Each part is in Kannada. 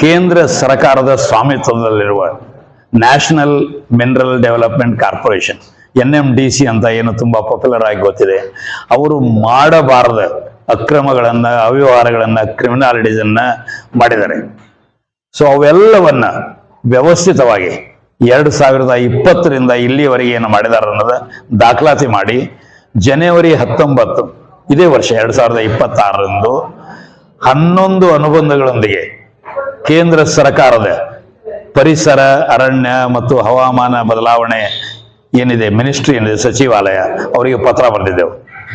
ಕೇಂದ್ರ ಸರ್ಕಾರದ ಸ್ವಾಮಿತ್ವದಲ್ಲಿರುವ national mineral development corporation NMDC ಅಂತ ಏನು ತುಂಬಾ ಪಾಪ್ಯುಲರ್ ಆಗಿ ಗೊತ್ತಿದೆ, ಅವರು ಮಾಡಬಾರದ ಅಕ್ರಮಗಳನ್ನ, ಅವ್ಯವಹಾರಗಳನ್ನ, ಕ್ರಿಮಿನಾಲಿಟೀಸನ್ನ ಮಾಡಿದ್ದಾರೆ. ಸೊ ಅವೆಲ್ಲವನ್ನ ವ್ಯವಸ್ಥಿತವಾಗಿ 2020ರಿಂದ ಇಲ್ಲಿಯವರೆಗೆ ಏನು ಮಾಡಿದ್ದಾರೆ ಅನ್ನೋದ ದಾಖಲಾತಿ ಮಾಡಿ ಜನವರಿ 19 ಇದೇ ವರ್ಷ 2026ರಂದು 11 ಅನುಬಂಧಗಳೊಂದಿಗೆ ಕೇಂದ್ರ ಸರ್ಕಾರದ ಪರಿಸರ, ಅರಣ್ಯ ಮತ್ತು ಹವಾಮಾನ ಬದಲಾವಣೆ ಏನಿದೆ ಮಿನಿಸ್ಟ್ರಿ ಏನಿದೆ, ಸಚಿವಾಲಯ, ಅವರಿಗೆ ಪತ್ರ ಬರೆದಿದ್ದೆವು.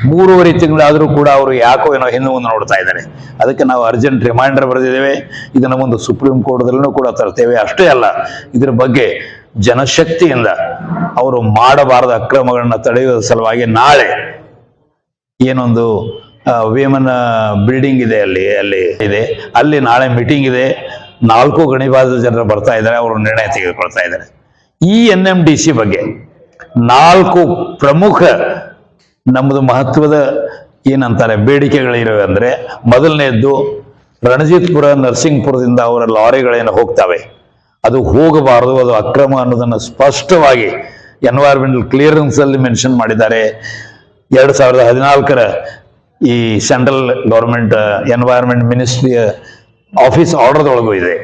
3.5 ತಿಂಗಳಾದರೂ ಕೂಡ ಅವರು ಯಾಕೋ ಏನೋ ಹಿಂದೆ ಮುಂದೆ ನೋಡ್ತಾ ಇದ್ದಾರೆ. ಅದಕ್ಕೆ ನಾವು ಅರ್ಜೆಂಟ್ ರಿಮೈಂಡರ್ ಬರೆದಿದ್ದೇವೆ. ಇದನ್ನು ಒಂದು ಸುಪ್ರೀಂ ಕೋರ್ಟ್ದಲ್ಲೂ ಕೂಡ ತರ್ತೇವೆ. ಅಷ್ಟೇ ಅಲ್ಲ, ಇದ್ರ ಬಗ್ಗೆ ಜನಶಕ್ತಿಯಿಂದ ಅವರು ಮಾಡಬಾರದ ಅಕ್ರಮಗಳನ್ನ ತಡೆಯುವ ಸಲುವಾಗಿ ನಾಳೆ ಏನೊಂದು ವೇಮನ ಬಿಲ್ಡಿಂಗ್ ಇದೆ, ಅಲ್ಲಿ ನಾಳೆ ಮೀಟಿಂಗ್ ಇದೆ. 4 ಗಣಿಬಾದ ಜನರು ಬರ್ತಾ ಇದ್ದಾರೆ, ಅವರು ನಿರ್ಣಯ ತೆಗೆದುಕೊಳ್ತಾ ಇದ್ದಾರೆ. ಈ NMDC ಬಗ್ಗೆ 4 ಪ್ರಮುಖ ನಮ್ಮದು ಮಹತ್ವದ ಏನಂತಾರೆ ಬೇಡಿಕೆಗಳಿವೆ ಅಂದ್ರೆ, ಮೊದಲನೇದ್ದು ರಣಜಿತ್ಪುರ, ನರಸಿಂಗಪುರದಿಂದ ಅವರ ಲಾರಿಗಳೇನು ಹೋಗ್ತವೆ ಅದು ಹೋಗಬಾರದು, ಅದು ಅಕ್ರಮ ಅನ್ನೋದನ್ನು ಸ್ಪಷ್ಟವಾಗಿ ಎನ್ವೈರನ್ಮೆಂಟಲ್ ಕ್ಲಿಯರೆನ್ಸ್ ಅಲ್ಲಿ ಮೆನ್ಷನ್ ಮಾಡಿದ್ದಾರೆ. 2014ರ ಈ ಸೆಂಟ್ರಲ್ ಗವರ್ಮೆಂಟ್ ಎನ್ವೈರನ್ಮೆಂಟ್ ಮಿನಿಸ್ಟ್ರಿಯ ಆಫೀಸ್ ಆರ್ಡರ್ದೊಳಗೂ ಇದೆ.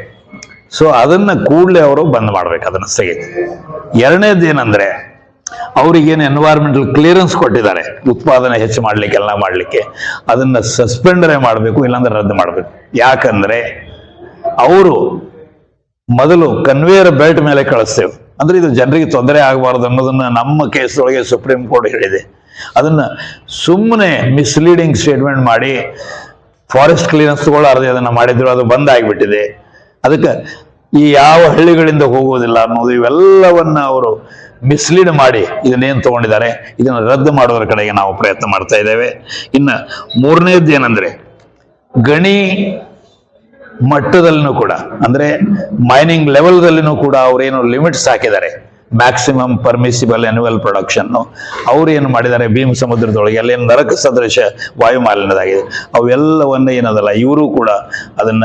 ಸೊ ಅದನ್ನ ಕೂಡಲೇ ಅವರು ಬಂದ್ ಮಾಡ್ಬೇಕು, ಅದನ್ನ ಸ್ಥಗಿತ. ಎರಡನೇದು ಏನಂದ್ರೆ, ಅವ್ರಿಗೇನು ಎನ್ವೈರನ್ಮೆಂಟಲ್ ಕ್ಲಿಯರೆನ್ಸ್ ಕೊಟ್ಟಿದ್ದಾರೆ ಉತ್ಪಾದನೆ ಹೆಚ್ಚು ಮಾಡ್ಲಿಕ್ಕೆ, ಎಲ್ಲ ಮಾಡ್ಲಿಕ್ಕೆ, ಅದನ್ನ ಸಸ್ಪೆಂಡರೇ ಮಾಡಬೇಕು, ಇಲ್ಲಾಂದ್ರೆ ರದ್ದು ಮಾಡಬೇಕು. ಯಾಕಂದ್ರೆ ಅವರು ಮೊದಲು ಕನ್ವೇಯರ್ ಬೆಲ್ಟ್ ಮೇಲೆ ಕಳಿಸ್ತೇವೆ ಅಂದ್ರೆ ಇದು ಜನರಿಗೆ ತೊಂದರೆ ಆಗಬಾರ್ದು ಅನ್ನೋದನ್ನ ನಮ್ಮ ಕೇಸೊಳಗೆ ಸುಪ್ರೀಂ ಕೋರ್ಟ್ ಹೇಳಿದೆ. ಅದನ್ನ ಸುಮ್ಮನೆ ಮಿಸ್ಲೀಡಿಂಗ್ ಸ್ಟೇಟ್ಮೆಂಟ್ ಮಾಡಿ ಫಾರೆಸ್ಟ್ ಕ್ಲಿಯರೆನ್ಸ್ ತಗೊಳ್ಳಾರದೆ ಅದನ್ನ ಮಾಡಿದ್ರು, ಅದು ಬಂದ್ ಆಗಿಬಿಟ್ಟಿದೆ. ಅದಕ್ಕೆ ಈ ಯಾವ ಹಳ್ಳಿಗಳಿಂದ ಹೋಗುವುದಿಲ್ಲ ಅನ್ನೋದು ಇವೆಲ್ಲವನ್ನ ಅವರು ಮಿಸ್ಲೀಡ್ ಮಾಡಿ ಇದನ್ನೇನು ತಗೊಂಡಿದ್ದಾರೆ, ಇದನ್ನ ರದ್ದು ಮಾಡೋದ್ರ ಕಡೆಗೆ ನಾವು ಪ್ರಯತ್ನ ಮಾಡ್ತಾ ಇದ್ದೇವೆ. ಇನ್ನು ಮೂರನೇದ್ದು ಏನಂದ್ರೆ, ಗಣಿ ಮಟ್ಟದಲ್ಲಿನೂ ಕೂಡ ಅಂದ್ರೆ ಮೈನಿಂಗ್ ಲೆವೆಲ್ದಲ್ಲಿನೂ ಕೂಡ ಅವರೇನು ಲಿಮಿಟ್ಸ್ ಹಾಕಿದ್ದಾರೆ, ಮ್ಯಾಕ್ಸಿಮಮ್ ಪರ್ಮಿಸಿಬಲ್ ಅನ್ಯುವಲ್ ಪ್ರೊಡಕ್ಷನ್ ಅವ್ರು ಏನು ಮಾಡಿದ್ದಾರೆ, ಭೀಮ ಸಮುದ್ರದೊಳಗೆ ಅಲ್ಲೇನು ನರಕ ಸದೃಶ ವಾಯು ಮಾಲಿನ್ಯದಾಗಿದೆ, ಅವೆಲ್ಲವನ್ನ ಏನದಲ್ಲ ಇವರು ಕೂಡ ಅದನ್ನ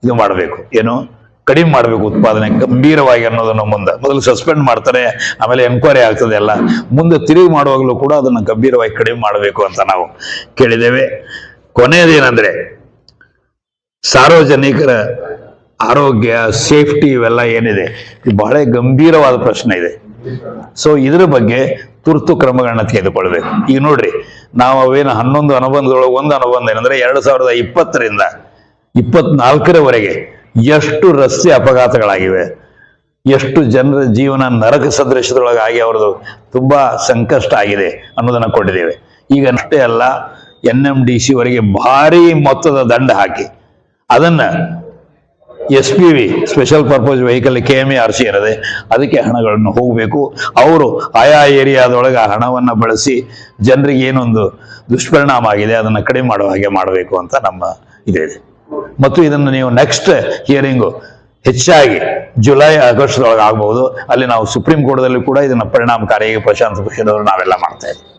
ಇದು ಮಾಡಬೇಕು, ಏನು ಕಡಿಮೆ ಮಾಡಬೇಕು ಉತ್ಪಾದನೆ ಗಂಭೀರವಾಗಿ ಅನ್ನೋದನ್ನು ಮೊದಲು ಸಸ್ಪೆಂಡ್ ಮಾಡ್ತಾರೆ, ಆಮೇಲೆ ಎನ್ಕ್ವೈರಿ ಆಗ್ತದೆ ಎಲ್ಲ, ಮುಂದೆ ತಿರುಗಿ ಮಾಡುವಾಗಲೂ ಕೂಡ ಅದನ್ನು ಗಂಭೀರವಾಗಿ ಕಡಿಮೆ ಮಾಡಬೇಕು ಅಂತ ನಾವು ಕೇಳಿದ್ದೇವೆ. ಕೊನೆಯದೇನೆಂದ್ರೆ, ಸಾರ್ವಜನಿಕರ ಆರೋಗ್ಯ, ಸೇಫ್ಟಿ ಇವೆಲ್ಲ ಏನಿದೆ ಇದು ಬಹಳ ಗಂಭೀರವಾದ ಪ್ರಶ್ನೆ ಇದೆ. ಸೊ ಇದ್ರ ಬಗ್ಗೆ ತುರ್ತು ಕ್ರಮಗಳನ್ನ ತೆಗೆದುಕೊಳ್ಬೇಕು. ಈಗ ನೋಡ್ರಿ, ನಾವು ಅವೇನು 11 ಅನುಬಂಧದೊಳಗೆ ಒಂದು ಅನುಬಂಧ ಏನಂದ್ರೆ 2020ರಿಂದ 24ರವರೆಗೆ ಎಷ್ಟು ರಸ್ತೆ ಅಪಘಾತಗಳಾಗಿವೆ, ಎಷ್ಟು ಜನರ ಜೀವನ ನರಕ ಸದೃಶದೊಳಗಾಗಿ ಅವ್ರದ್ದು ತುಂಬಾ ಸಂಕಷ್ಟ ಆಗಿದೆ ಅನ್ನೋದನ್ನ ಕೊಟ್ಟಿದ್ದೇವೆ. ಈಗ ಅಷ್ಟೇ ಅಲ್ಲ, NMDC ವರೆಗೆ ಭಾರಿ ಮೊತ್ತದ ದಂಡ ಹಾಕಿ ಅದನ್ನ SPV special purpose vehicle KMERC ಇರದೆ ಅದಕ್ಕೆ ಹಣಗಳನ್ನು ಹೋಗಬೇಕು. ಅವರು ಆಯಾ ಏರಿಯಾದೊಳಗೆ ಆ ಹಣವನ್ನ ಬಳಸಿ ಜನರಿಗೆ ಏನೊಂದು ದುಷ್ಪರಿಣಾಮ ಆಗಿದೆ ಅದನ್ನ ಕಡಿಮೆ ಮಾಡುವ ಹಾಗೆ ಮಾಡಬೇಕು ಅಂತ ನಮ್ಮ ಇದೆ. ಮತ್ತು ಇದನ್ನು ನೀವು ನೆಕ್ಸ್ಟ್ ಹಿಯರಿಂಗು ಹೆಚ್ಚಾಗಿ ಜುಲೈ ಆಗಸ್ಟ್ ಒಳಗೆ ಆಗಬಹುದು. ಅಲ್ಲಿ ನಾವು ಸುಪ್ರೀಂ ಕೋರ್ಟ್ದಲ್ಲಿ ಕೂಡ ಇದನ್ನ ಪರಿಣಾಮಕಾರಿಯಾಗಿ ಪ್ರಶಾಂತ್ ಭೂಷಣ್ ಅವರು ನಾವೆಲ್ಲ ಮಾಡ್ತಾ ಇದ್ದೀವಿ.